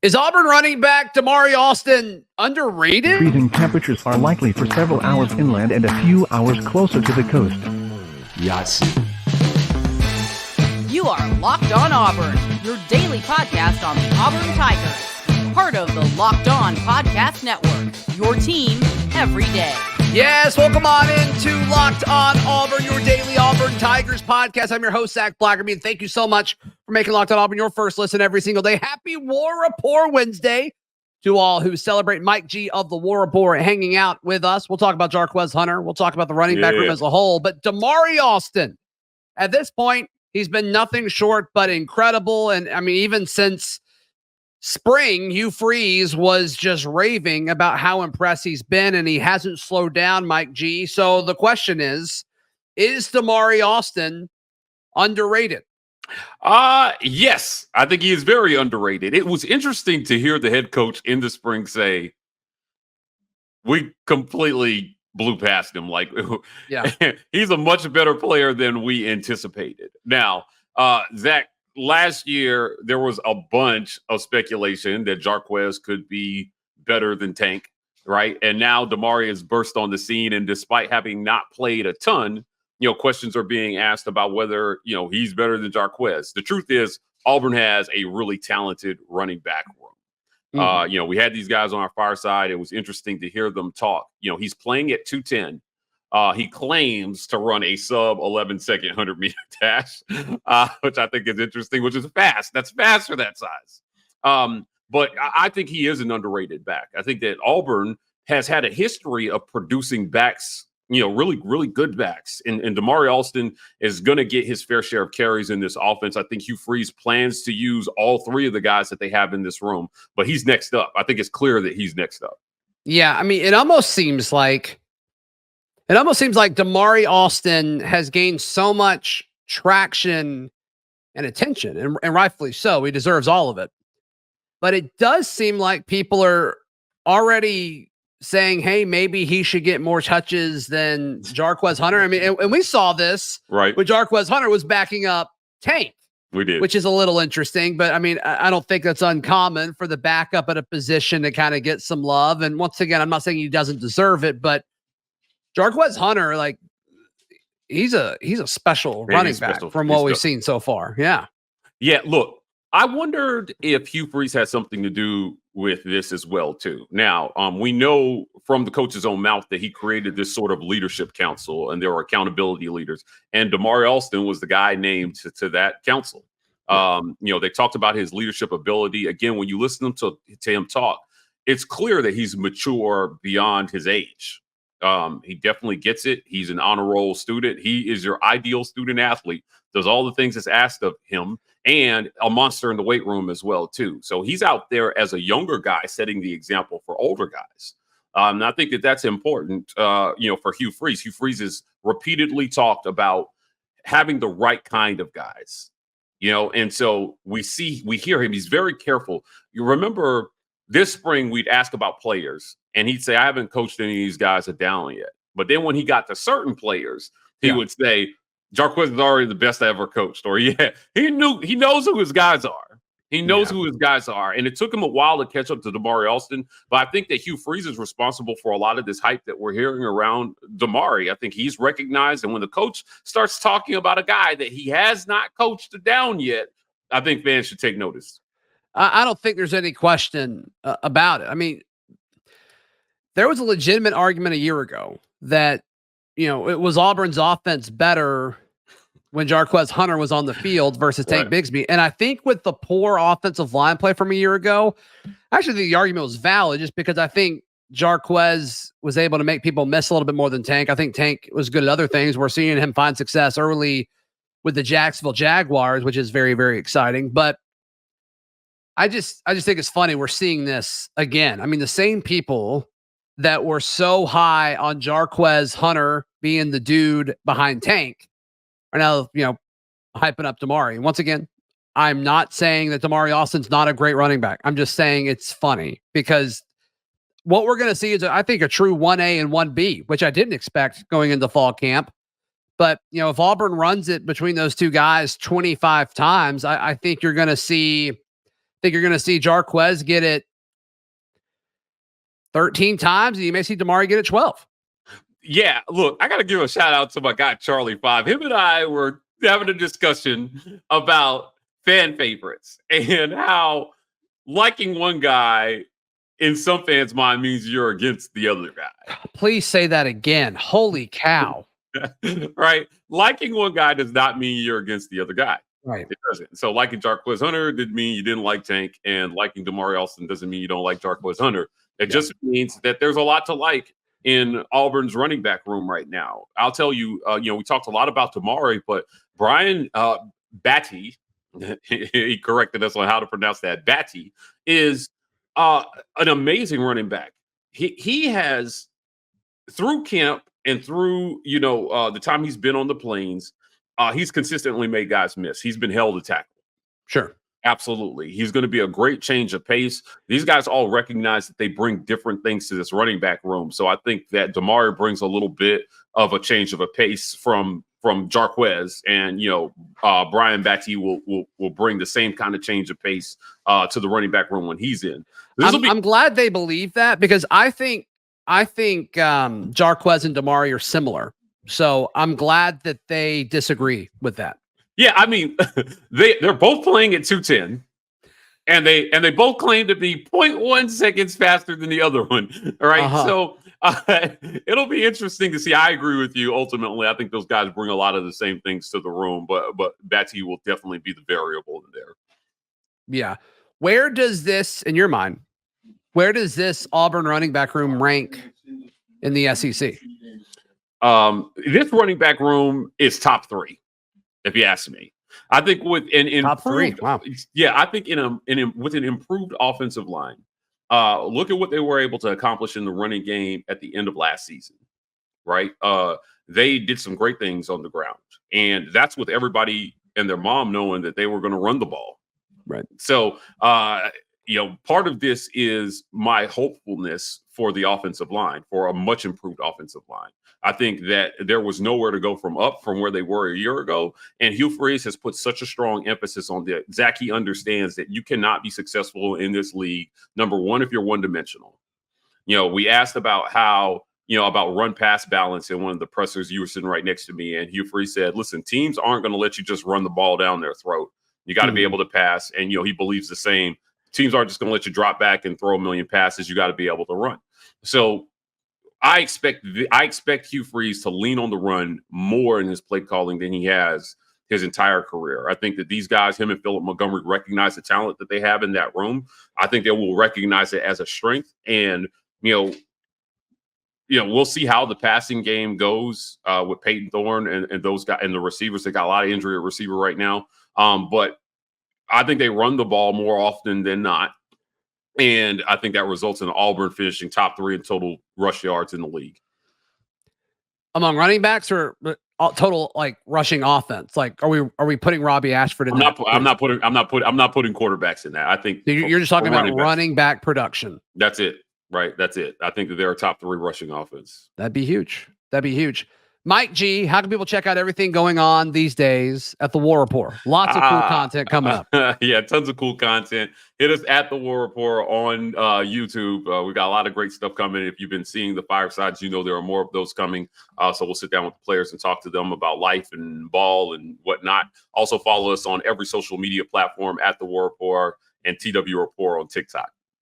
Is Auburn running back Damari Alston underrated? Freezing temperatures are likely for several hours inland and a few hours closer to the coast. Yes. You are Locked On Auburn, your daily podcast on the Auburn Tigers. Part of the Locked On Podcast Network, your team every day. Yes, welcome on into Locked On Auburn, your daily Auburn Tigers podcast. I'm your host, Zac Blackerby, and thank you so much for making Locked On Auburn your first listen every single day. Happy War Rapport Wednesday to all who celebrate. Mike G of the War Rapport hanging out with us. We'll talk about Jarquez Hunter. We'll talk about the running back room as a whole. But Damari Alston, at this point, he's been nothing short but incredible. And, I mean, even since spring, Hugh Freeze was just raving about how impressed he's been, and he hasn't slowed down, Mike G. So the question is Damari Alston underrated? Yes, I think he is very underrated. It was interesting to hear the head coach in the spring say, we completely blew past him. Like, yeah, he's a much better player than we anticipated. Now, Zach, last year, there was a bunch of speculation that Jarquez could be better than Tank, right? And now Damari has burst on the scene, and despite having not played a ton, questions are being asked about whether, he's better than Jarquez. The truth is, Auburn has a really talented running back room. We had these guys on our fireside. It was interesting to hear them talk. He's playing at 210. He claims to run a sub 11-second 100-meter dash, which I think is interesting, which is fast. That's fast for that size. But I think he is an underrated back. I think that Auburn has had a history of producing backs, really, really good backs. And Damari Alston is going to get his fair share of carries in this offense. I think Hugh Freeze plans to use all three of the guys that they have in this room, but he's next up. I think it's clear that he's next up. Yeah, I mean, it almost seems like Damari Alston has gained so much traction and attention, and rightfully so. He deserves all of it. But it does seem like people are already saying, hey, maybe he should get more touches than Jarquez Hunter. I mean, and we saw this right when Jarquez Hunter was backing up Tank. We did. Which is a little interesting, but I mean, I don't think that's uncommon for the backup at a position to kind of get some love. And once again, I'm not saying he doesn't deserve it, but Jarquez Hunter, like, he's a special running back from what we've seen so far. Yeah. Yeah. Look, I wondered if Hugh Freeze had something to do with this as well, too. Now, we know from the coach's own mouth that he created this sort of leadership council, and there are accountability leaders. And Damari Alston was the guy named to that council. They talked about his leadership ability. Again, when you listen to him talk, it's clear that he's mature beyond his age. He definitely gets it. He's an honor roll student. He is your ideal student athlete. Does all the things that's asked of him, and a monster in the weight room as well, too. So he's out there as a younger guy setting the example for older guys. And I think that that's important, for Hugh Freeze. Hugh Freeze has repeatedly talked about having the right kind of guys, and so we hear him. He's very careful. You remember this spring, we'd ask about players, and he'd say, I haven't coached any of these guys a down yet. But then when he got to certain players, he would say, Jarquez is already the best I ever coached. Or, he knows who his guys are. He knows who his guys are. And it took him a while to catch up to Damari Alston. But I think that Hugh Freeze is responsible for a lot of this hype that we're hearing around Damari. I think he's recognized. And when the coach starts talking about a guy that he has not coached down yet, I think fans should take notice. I don't think there's any question about it. I mean, there was a legitimate argument a year ago that, it was Auburn's offense better when Jarquez Hunter was on the field versus Tank Bigsby. And I think with the poor offensive line play from a year ago, actually the argument was valid just because I think Jarquez was able to make people miss a little bit more than Tank. I think Tank was good at other things. We're seeing him find success early with the Jacksonville Jaguars, which is very, very exciting. But I just think it's funny we're seeing this again. I mean, the same people that were so high on Jarquez Hunter being the dude behind Tank are now, hyping up Damari. And once again, I'm not saying that Damari Alston's not a great running back. I'm just saying it's funny because what we're going to see is, I think, a true 1A and 1B, which I didn't expect going into fall camp. But, if Auburn runs it between those two guys 25 times, I think you're going to see think you're going to see Jarquez get it 13 times, and you may see Damari get it 12. Yeah, look, I got to give a shout out to my guy, Charlie 5. Him and I were having a discussion about fan favorites and how liking one guy in some fans' mind means you're against the other guy. Please say that again. Holy cow. Right? Liking one guy does not mean you're against the other guy. Right. It doesn't. So liking Jarquez Hunter didn't mean you didn't like Tank, and liking Damari Alston doesn't mean you don't like Jarquez Hunter. It just means that there's a lot to like in Auburn's running back room right now. I'll tell you, we talked a lot about Damari, but Brian Batty, he corrected us on how to pronounce that. Batty is an amazing running back. He has, through camp and through the time he's been on the plains, he's consistently made guys miss. He's been held to tackle. Sure. Absolutely. He's going to be a great change of pace. These guys all recognize that they bring different things to this running back room. So I think that Damari brings a little bit of a change of a pace from Jarquez, and Brian Batty will bring the same kind of change of pace to the running back room when he's in. I'm glad they believe that, because I think Jarquez and Damari are similar. So I'm glad that they disagree with that. Yeah, I mean, they're both playing at 210, and they both claim to be 0.1 seconds faster than the other one. All right, So it'll be interesting to see. I agree with you. Ultimately, I think those guys bring a lot of the same things to the room, but Batty will definitely be the variable in there. Yeah. Where does this, in your mind, Auburn running back room rank in the SEC? This running back room is top 3. If you ask me, I think with top 3, wow, yeah, I think with an improved offensive line, look at what they were able to accomplish in the running game at the end of last season, right? They did some great things on the ground, and that's with everybody and their mom knowing that they were going to run the ball, right? So, part of this is my hopefulness for the offensive line, for a much improved offensive line. I think that there was nowhere to go from where they were a year ago. And Hugh Freeze has put such a strong emphasis on that. Zac, he understands that you cannot be successful in this league, number one, if you're one-dimensional. We asked about how, about run-pass balance in one of the pressers. You were sitting right next to me, and Hugh Freeze said, listen, teams aren't going to let you just run the ball down their throat. You got to be able to pass. And, he believes the same. Teams aren't just going to let you drop back and throw a million passes. You got to be able to run. So I expect Hugh Freeze to lean on the run more in his play calling than he has his entire career. I think that these guys, him and Philip Montgomery, recognize the talent that they have in that room. I think they will recognize it as a strength. And, we'll see how the passing game goes with Peyton Thorne and those guys and the receivers. They got a lot of injury at receiver right now. But I think they run the ball more often than not. And I think that results in Auburn finishing top 3 in total rush yards in the league. Among running backs, or total rushing offense? Are we putting Robbie Ashford in? I'm not putting quarterbacks in that. I think you're just talking about running back production. That's it, right? That's it. I think that they're a top 3 rushing offense. That'd be huge. Mike G, how can people check out everything going on these days at the War Rapport? Lots of cool content coming up. Yeah, tons of cool content. Hit us at the War Rapport on YouTube. We got a lot of great stuff coming. If you've been seeing the firesides, there are more of those coming. So we'll sit down with the players and talk to them about life and ball and whatnot. Also follow us on every social media platform at the War Rapport and TW Rapport on TikTok.